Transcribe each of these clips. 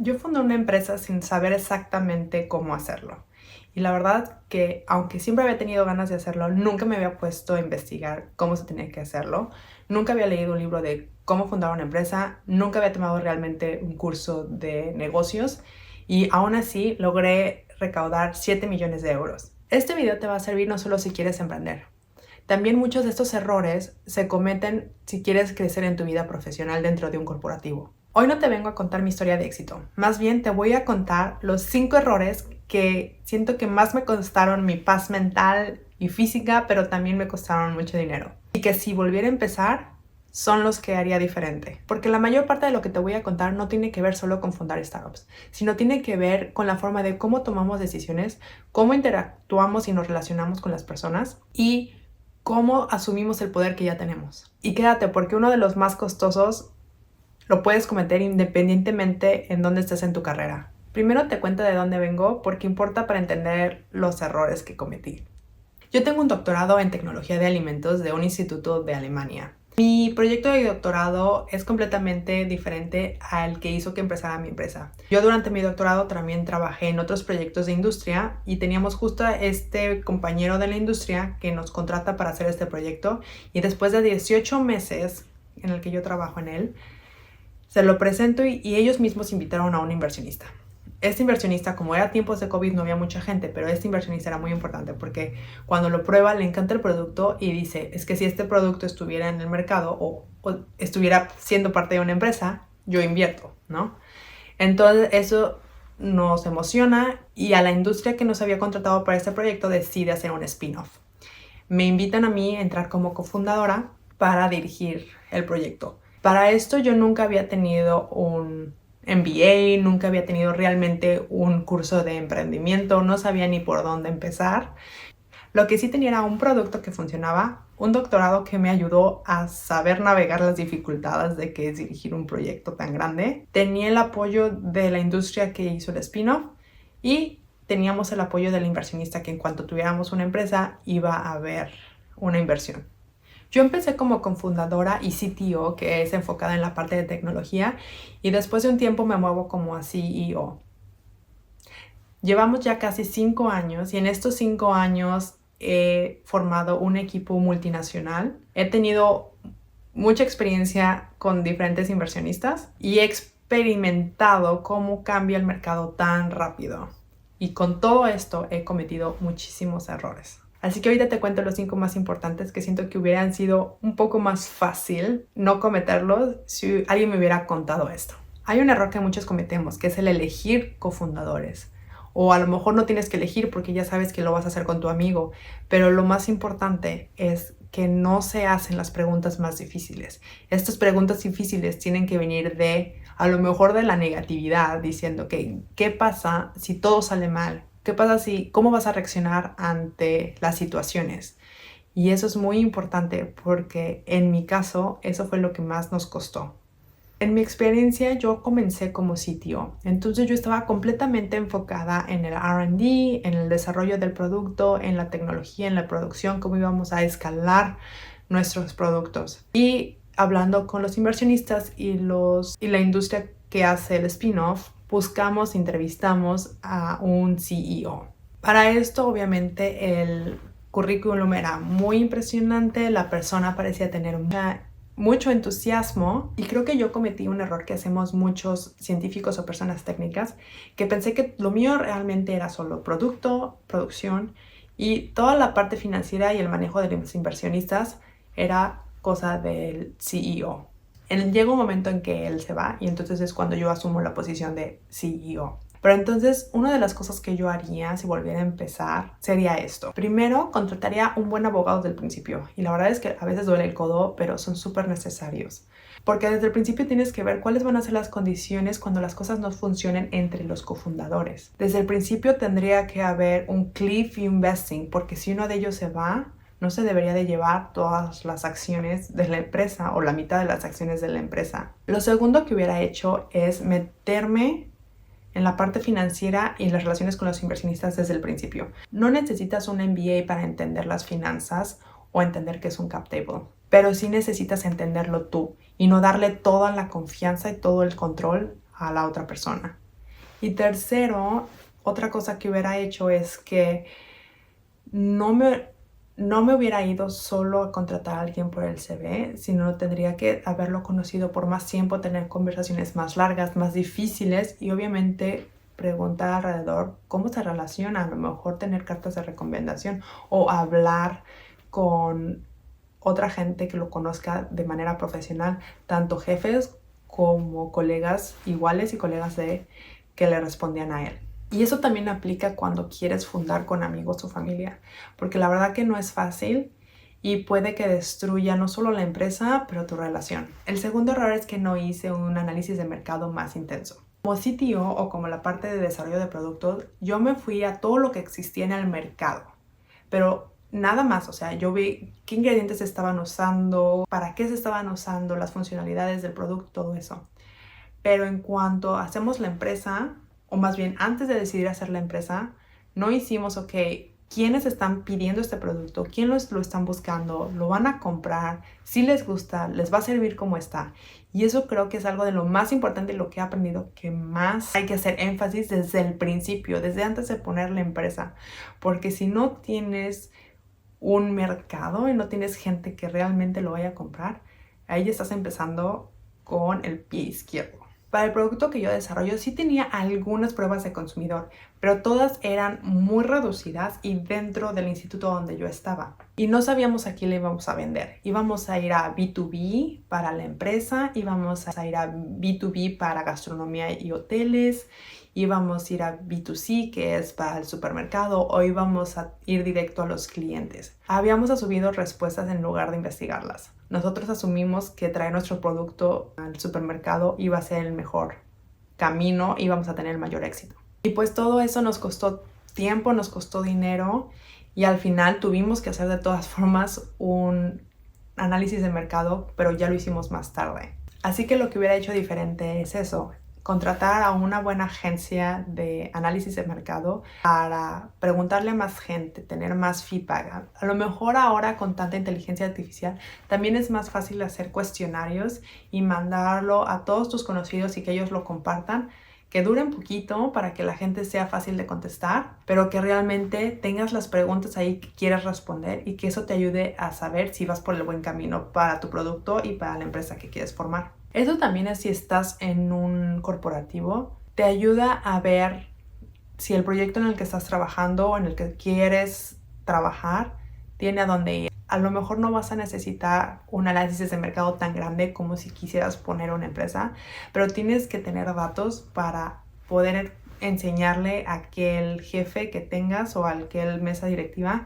Yo fundé una empresa sin saber exactamente cómo hacerlo. Y la verdad que, aunque siempre había tenido ganas de hacerlo, nunca me había puesto a investigar cómo se tenía que hacerlo. Nunca había leído un libro de cómo fundar una empresa. Nunca había tomado realmente un curso de negocios. Y aún así logré recaudar 7 millones de euros. Este video te va a servir no solo si quieres emprender. También muchos de estos errores se cometen si quieres crecer en tu vida profesional dentro de un corporativo. Hoy no te vengo a contar mi historia de éxito, más bien te voy a contar los 5 errores que siento que más me costaron mi paz mental y física, pero también me costaron mucho dinero. Y que si volviera a empezar, son los que haría diferente. Porque la mayor parte de lo que te voy a contar no tiene que ver solo con fundar startups, sino tiene que ver con la forma de cómo tomamos decisiones, cómo interactuamos y nos relacionamos con las personas y cómo asumimos el poder que ya tenemos. Y quédate, porque uno de los más costosos lo puedes cometer independientemente en dónde estés en tu carrera. Primero te cuento de dónde vengo porque importa para entender los errores que cometí. Yo tengo un doctorado en tecnología de alimentos de un instituto de Alemania. Mi proyecto de doctorado es completamente diferente al que hizo que empezara mi empresa. Yo durante mi doctorado también trabajé en otros proyectos de industria y teníamos justo a este compañero de la industria que nos contrata para hacer este proyecto, y después de 18 meses en el que yo trabajo en él, se lo presento y ellos mismos invitaron a un inversionista. Este inversionista, como era tiempos de COVID, no había mucha gente, pero este inversionista era muy importante porque cuando lo prueba le encanta el producto y dice, es que si este producto estuviera en el mercado o estuviera siendo parte de una empresa, yo invierto, ¿no? Entonces eso nos emociona y a la industria que nos había contratado para este proyecto decide hacer un spin-off. Me invitan a mí a entrar como cofundadora para dirigir el proyecto. Para esto yo nunca había tenido un MBA, nunca había tenido realmente un curso de emprendimiento, no sabía ni por dónde empezar. Lo que sí tenía era un producto que funcionaba, un doctorado que me ayudó a saber navegar las dificultades de qué es dirigir un proyecto tan grande. Tenía el apoyo de la industria que hizo el spin-off y teníamos el apoyo del inversionista que en cuanto tuviéramos una empresa iba a haber una inversión. Yo empecé como cofundadora y CTO, que es enfocada en la parte de tecnología, y después de un tiempo me muevo como a CEO. Llevamos ya casi 5 años y en estos 5 años he formado un equipo multinacional. He tenido mucha experiencia con diferentes inversionistas y he experimentado cómo cambia el mercado tan rápido. Y con todo esto he cometido muchísimos errores. Así que ahorita te cuento los 5 más importantes que siento que hubieran sido un poco más fácil no cometerlos si alguien me hubiera contado esto. Hay un error que muchos cometemos, que es el elegir cofundadores. O a lo mejor no tienes que elegir porque ya sabes que lo vas a hacer con tu amigo, pero lo más importante es que no se hacen las preguntas más difíciles. Estas preguntas difíciles tienen que venir de, a lo mejor, de la negatividad, diciendo que, ¿qué pasa si todo sale mal? ¿Qué pasa si, cómo vas a reaccionar ante las situaciones? Y eso es muy importante porque en mi caso eso fue lo que más nos costó. En mi experiencia yo comencé como CTO, entonces yo estaba completamente enfocada en el R&D, en el desarrollo del producto, en la tecnología, en la producción, cómo íbamos a escalar nuestros productos. Y hablando con los inversionistas y la industria que hace el spin-off, buscamos, entrevistamos a un CEO. Para esto, obviamente, el currículum era muy impresionante, la persona parecía tener mucho entusiasmo, y creo que yo cometí un error que hacemos muchos científicos o personas técnicas, que pensé que lo mío realmente era solo producto, producción, y toda la parte financiera y el manejo de los inversionistas era cosa del CEO. Llega un momento en que él se va y entonces es cuando yo asumo la posición de CEO. Pero entonces, una de las cosas que yo haría si volviera a empezar sería esto. Primero, contrataría un buen abogado desde el principio. Y la verdad es que a veces duele el codo, pero son súper necesarios. Porque desde el principio tienes que ver cuáles van a ser las condiciones cuando las cosas no funcionen entre los cofundadores. Desde el principio tendría que haber un cliff y un vesting, porque si uno de ellos se va, no se debería de llevar todas las acciones de la empresa o la mitad de las acciones de la empresa. Lo segundo que hubiera hecho es meterme en la parte financiera y las relaciones con los inversionistas desde el principio. No necesitas un MBA para entender las finanzas o entender qué es un cap table, pero sí necesitas entenderlo tú y no darle toda la confianza y todo el control a la otra persona. Y tercero, otra cosa que hubiera hecho es que no me hubiera ido solo a contratar a alguien por el CV, sino tendría que haberlo conocido por más tiempo, tener conversaciones más largas, más difíciles y obviamente preguntar alrededor cómo se relaciona, a lo mejor tener cartas de recomendación o hablar con otra gente que lo conozca de manera profesional, tanto jefes como colegas iguales y colegas que le respondían a él. Y eso también aplica cuando quieres fundar con amigos o familia, porque la verdad que no es fácil y puede que destruya no solo la empresa, pero tu relación. El segundo error es que no hice un análisis de mercado más intenso. Como CTO o como la parte de desarrollo de productos, yo me fui a todo lo que existía en el mercado, pero nada más, o sea, yo vi qué ingredientes se estaban usando, para qué se estaban usando, las funcionalidades del producto, todo eso. Pero en cuanto hacemos la empresa, o más bien antes de decidir hacer la empresa, no hicimos, ok, ¿quiénes están pidiendo este producto? ¿Quién lo están buscando? ¿Lo van a comprar? Si les gusta, ¿les va a servir como está? Y eso creo que es algo de lo más importante y lo que he aprendido que más hay que hacer énfasis desde el principio, desde antes de poner la empresa. Porque si no tienes un mercado y no tienes gente que realmente lo vaya a comprar, ahí ya estás empezando con el pie izquierdo. Para el producto que yo desarrollo sí tenía algunas pruebas de consumidor, pero todas eran muy reducidas y dentro del instituto donde yo estaba. Y no sabíamos a quién le íbamos a vender. Íbamos a ir a B2B para la empresa, íbamos a ir a B2B para gastronomía y hoteles, íbamos a ir a B2C, que es para el supermercado, o íbamos a ir directo a los clientes. Habíamos asumido respuestas en lugar de investigarlas. Nosotros asumimos que traer nuestro producto al supermercado iba a ser el mejor camino, íbamos a tener el mayor éxito. Y pues todo eso nos costó tiempo, nos costó dinero y al final tuvimos que hacer de todas formas un análisis de mercado, pero ya lo hicimos más tarde. Así que lo que hubiera hecho diferente es eso, contratar a una buena agencia de análisis de mercado para preguntarle a más gente, tener más feedback. A lo mejor ahora con tanta inteligencia artificial también es más fácil hacer cuestionarios y mandarlo a todos tus conocidos y que ellos lo compartan, que dure un poquito para que la gente sea fácil de contestar, pero que realmente tengas las preguntas ahí que quieres responder y que eso te ayude a saber si vas por el buen camino para tu producto y para la empresa que quieres formar. Eso también es si estás en un corporativo, te ayuda a ver si el proyecto en el que estás trabajando o en el que quieres trabajar tiene a dónde ir. A lo mejor no vas a necesitar un análisis de mercado tan grande como si quisieras poner una empresa, pero tienes que tener datos para poder enseñarle a aquel jefe que tengas o a aquel mesa directiva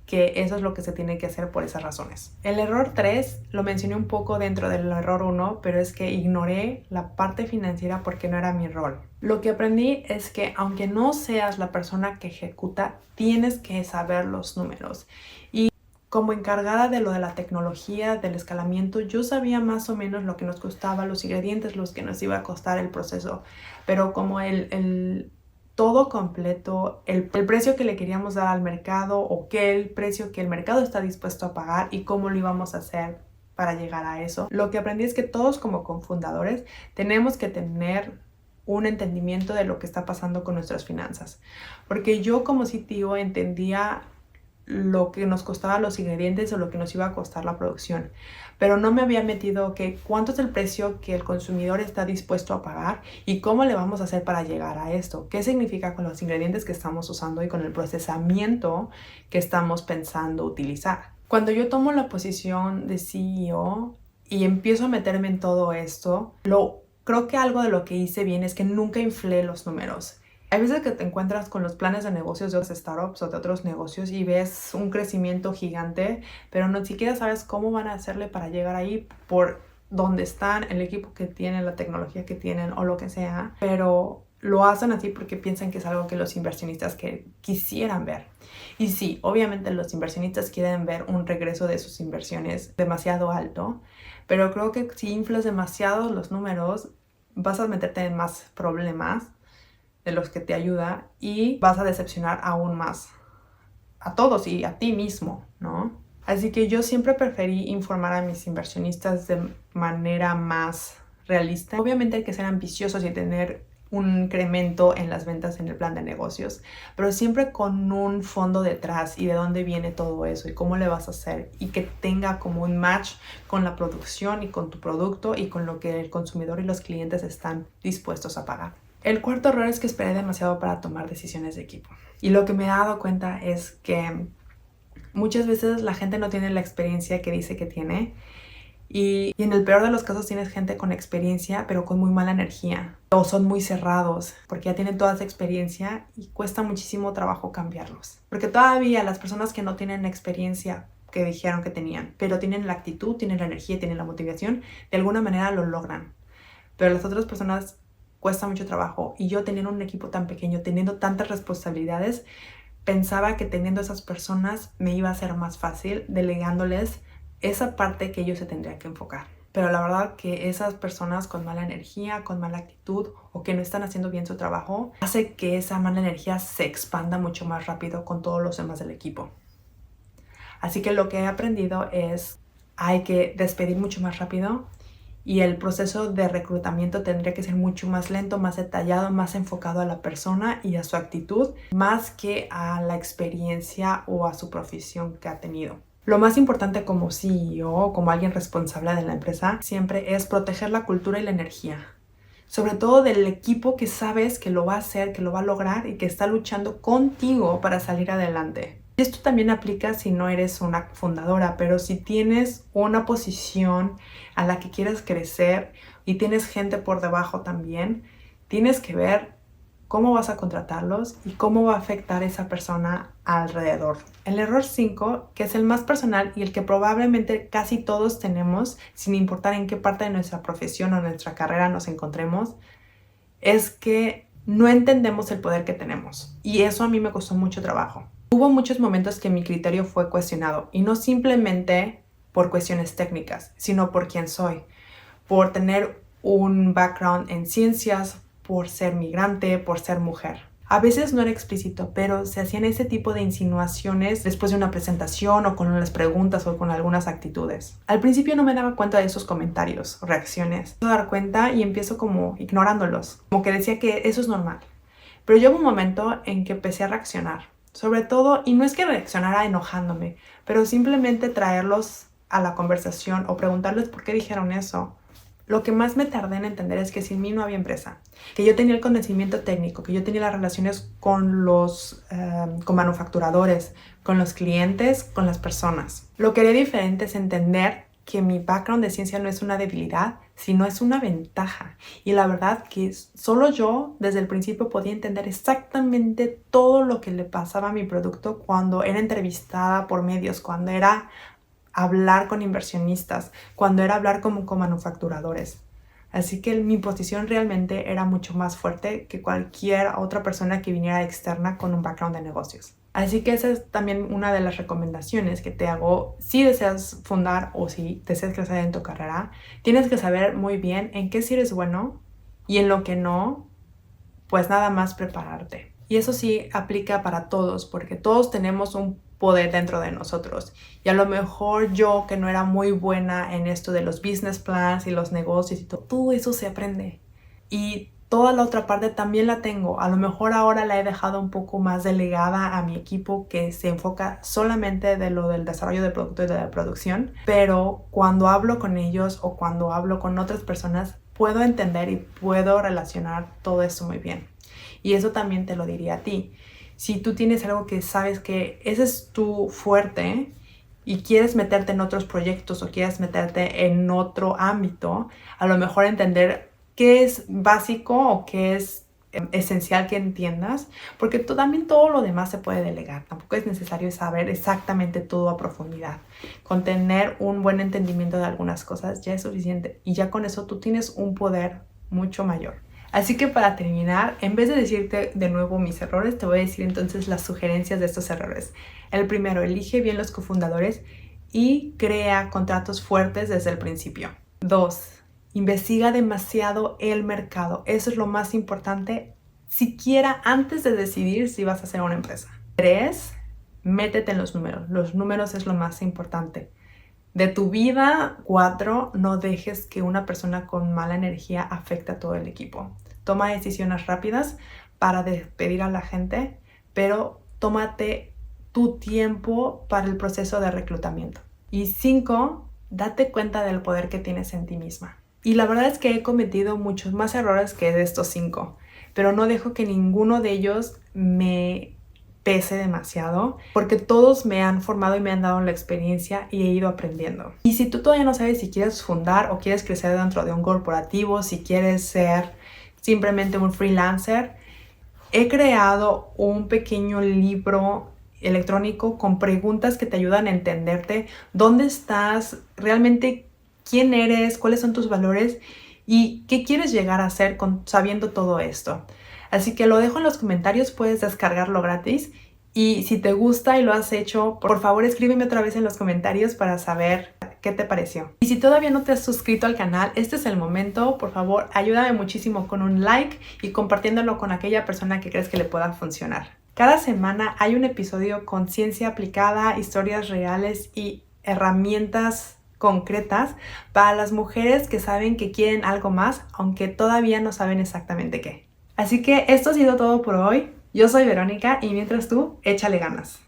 que eso es lo que se tiene que hacer por esas razones. El error 3 lo mencioné un poco dentro del error 1, pero es que ignoré la parte financiera porque no era mi rol. Lo que aprendí es que aunque no seas la persona que ejecuta, tienes que saber los números. Y como encargada de lo de la tecnología, del escalamiento, yo sabía más o menos lo que nos costaba, los ingredientes, los que nos iba a costar el proceso, pero como el todo completo, el precio que le queríamos dar al mercado o el precio que el mercado está dispuesto a pagar y cómo lo íbamos a hacer para llegar a eso. Lo que aprendí es que todos como cofundadores tenemos que tener un entendimiento de lo que está pasando con nuestras finanzas. Porque yo como CTO entendía lo que nos costaba los ingredientes o lo que nos iba a costar la producción, pero no me había metido que cuánto es el precio que el consumidor está dispuesto a pagar y cómo le vamos a hacer para llegar a esto, qué significa con los ingredientes que estamos usando y con el procesamiento que estamos pensando utilizar. Cuando yo tomo la posición de CEO y empiezo a meterme en todo esto, creo que algo de lo que hice bien es que nunca inflé los números. Hay veces que te encuentras con los planes de negocios de otras startups o de otros negocios y ves un crecimiento gigante, pero no siquiera sabes cómo van a hacerle para llegar ahí por donde están, el equipo que tienen, la tecnología que tienen o lo que sea, pero lo hacen así porque piensan que es algo que los inversionistas quisieran ver. Y sí, obviamente los inversionistas quieren ver un regreso de sus inversiones demasiado alto, pero creo que si inflas demasiado los números, vas a meterte en más problemas de los que te ayuda y vas a decepcionar aún más a todos y a ti mismo, ¿no? Así que yo siempre preferí informar a mis inversionistas de manera más realista. Obviamente hay que ser ambiciosos y tener un incremento en las ventas en el plan de negocios, pero siempre con un fondo detrás y de dónde viene todo eso y cómo le vas a hacer y que tenga como un match con la producción y con tu producto y con lo que el consumidor y los clientes están dispuestos a pagar. El cuarto error es que esperé demasiado para tomar decisiones de equipo. Y lo que me he dado cuenta es que muchas veces la gente no tiene la experiencia que dice que tiene. Y en el peor de los casos tienes gente con experiencia, pero con muy mala energía. O son muy cerrados, porque ya tienen toda esa experiencia y cuesta muchísimo trabajo cambiarlos. Porque todavía las personas que no tienen experiencia, que dijeron que tenían, pero tienen la actitud, tienen la energía, tienen la motivación, de alguna manera lo logran. Pero las otras personas cuesta mucho trabajo. Y yo teniendo un equipo tan pequeño, teniendo tantas responsabilidades, pensaba que teniendo esas personas me iba a ser más fácil delegándoles esa parte que ellos se tendrían que enfocar. Pero la verdad que esas personas con mala energía, con mala actitud o que no están haciendo bien su trabajo, hace que esa mala energía se expanda mucho más rápido con todos los demás del equipo. Así que lo que he aprendido es hay que despedir mucho más rápido y el proceso de reclutamiento tendría que ser mucho más lento, más detallado, más enfocado a la persona y a su actitud, más que a la experiencia o a su profesión que ha tenido. Lo más importante como CEO, como alguien responsable de la empresa, siempre es proteger la cultura y la energía. Sobre todo del equipo que sabes que lo va a hacer, que lo va a lograr y que está luchando contigo para salir adelante. Y esto también aplica si no eres una fundadora, pero si tienes una posición a la que quieres crecer y tienes gente por debajo también, tienes que ver cómo vas a contratarlos y cómo va a afectar esa persona alrededor. El error 5, que es el más personal y el que probablemente casi todos tenemos, sin importar en qué parte de nuestra profesión o nuestra carrera nos encontremos, es que no entendemos el poder que tenemos. Y eso a mí me costó mucho trabajo. Hubo muchos momentos que mi criterio fue cuestionado y no simplemente por cuestiones técnicas, sino por quién soy, por tener un background en ciencias, por ser migrante, por ser mujer. A veces no era explícito, pero se hacían ese tipo de insinuaciones después de una presentación o con unas preguntas o con algunas actitudes. Al principio no me daba cuenta de esos comentarios o reacciones. Me empiezo a dar cuenta y empiezo como ignorándolos, como que decía que eso es normal. Pero llegó un momento en que empecé a reaccionar, sobre todo, y no es que reaccionara enojándome, pero simplemente traerlos a la conversación o preguntarles por qué dijeron eso. Lo que más me tardé en entender es que sin mí no había empresa, que yo tenía el conocimiento técnico, que yo tenía las relaciones con con manufacturadores, con los clientes, con las personas. Lo que era diferente es entender que mi background de ciencia no es una debilidad, sino es una ventaja. Y la verdad que solo yo desde el principio podía entender exactamente todo lo que le pasaba a mi producto cuando era entrevistada por medios, cuando era hablar con inversionistas, cuando era hablar con manufacturadores. Así que mi posición realmente era mucho más fuerte que cualquier otra persona que viniera externa con un background de negocios. Así que esa es también una de las recomendaciones que te hago. Si deseas fundar o si deseas crecer en tu carrera, tienes que saber muy bien en qué sí eres bueno y en lo que no, pues nada más prepararte. Y eso sí aplica para todos, porque todos tenemos un poder dentro de nosotros. Y a lo mejor yo, que no era muy buena en esto de los business plans y los negocios y todo eso se aprende. Y toda la otra parte también la tengo. A lo mejor ahora la he dejado un poco más delegada a mi equipo que se enfoca solamente de lo del desarrollo del producto y de la producción. Pero cuando hablo con ellos o cuando hablo con otras personas, puedo entender y puedo relacionar todo eso muy bien. Y eso también te lo diría a ti. Si tú tienes algo que sabes que ese es tu fuerte y quieres meterte en otros proyectos o quieres meterte en otro ámbito, a lo mejor entender qué es básico o qué es esencial que entiendas, porque también todo lo demás se puede delegar. Tampoco es necesario saber exactamente todo a profundidad. Con tener un buen entendimiento de algunas cosas ya es suficiente y ya con eso tú tienes un poder mucho mayor. Así que para terminar, en vez de decirte de nuevo mis errores, te voy a decir entonces las sugerencias de estos errores. El primero, elige bien los cofundadores y crea contratos fuertes desde el principio. 2, investiga demasiado el mercado. Eso es lo más importante, siquiera antes de decidir si vas a hacer una empresa. 3, métete en los números. Los números es lo más importante de tu vida. 4, no dejes que una persona con mala energía afecte a todo el equipo. toma decisiones rápidas para despedir a la gente, pero tómate tu tiempo para el proceso de reclutamiento. Y 5, date cuenta del poder que tienes en ti misma. Y la verdad es que he cometido muchos más errores que de estos 5, pero no dejo que ninguno de ellos me pese demasiado, porque todos me han formado y me han dado la experiencia y he ido aprendiendo. Y si tú todavía no sabes si quieres fundar o quieres crecer dentro de un corporativo, si quieres ser simplemente un freelancer, he creado un pequeño libro electrónico con preguntas que te ayudan a entenderte, dónde estás, realmente quién eres, cuáles son tus valores y qué quieres llegar a ser sabiendo todo esto. Así que lo dejo en los comentarios, puedes descargarlo gratis. Y si te gusta y lo has hecho, por favor escríbeme otra vez en los comentarios para saber qué te pareció. Y si todavía no te has suscrito al canal, este es el momento. Por favor, ayúdame muchísimo con un like y compartiéndolo con aquella persona que crees que le pueda funcionar. Cada semana hay un episodio con ciencia aplicada, historias reales y herramientas concretas para las mujeres que saben que quieren algo más, aunque todavía no saben exactamente qué. Así que esto ha sido todo por hoy. Yo soy Verónica y mientras tú, échale ganas.